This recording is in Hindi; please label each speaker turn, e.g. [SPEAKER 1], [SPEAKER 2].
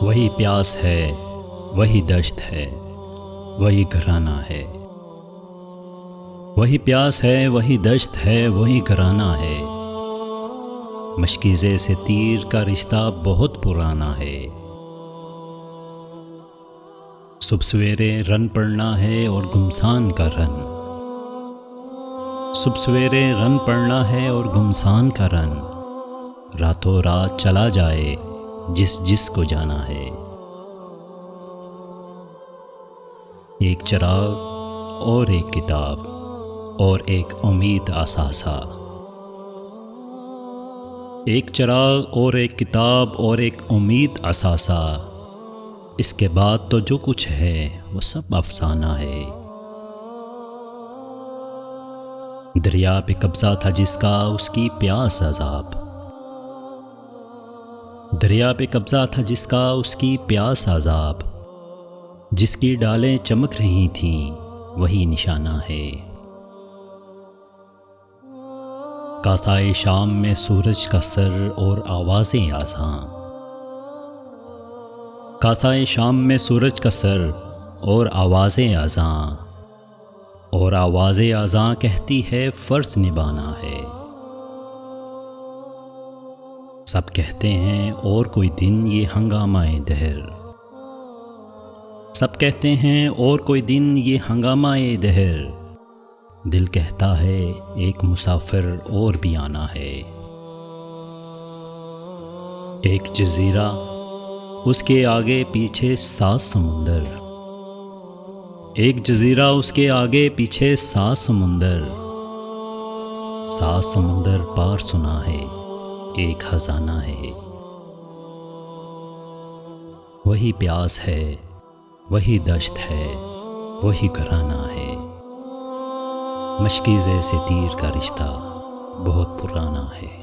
[SPEAKER 1] वही प्यास है, वही दश्त है, वही घराना है। वही प्यास है, वही दश्त है, वही घराना है। मशकीज़े से तीर का रिश्ता बहुत पुराना है। सुबह सवेरे रन पड़ना है और गुमसान का रन। सुबह सवेरे रन पड़ना है और गुमसान का रन। रातों रात चला जाए जिस जिस को जाना है। एक चिराग और एक किताब और एक उम्मीद असासा। एक चिराग और एक किताब और एक उम्मीद असासा। इसके बाद तो जो कुछ है वो सब अफसाना है। दरिया पे कब्जा था जिसका, उसकी प्यास अजाब। दरिया पे कब्जा था जिसका, उसकी प्यास अजाब। जिसकी डालें चमक रही थीं वही निशाना है। कासाए शाम में सूरज का सर और आवाज़ें आज़ां। कासाए शाम में सूरज का सर और आवाज़ें आज़ां। और आवाज़ें आज़ां कहती है फ़र्ज़ निभाना है। सब कहते हैं और कोई दिन ये हंगामाए दहर। सब कहते हैं और कोई दिन ये हंगामाए दहर। दिल कहता है एक मुसाफिर और भी आना है। एक जज़ीरा उसके आगे पीछे 7 समुंदर। एक जज़ीरा उसके आगे पीछे 7 समुंदर। 7 समुंदर पार सुना है एक खजाना है। वही प्यास है, वही दश्त है, वही घराना है। मशकीज़े से तीर का रिश्ता बहुत पुराना है।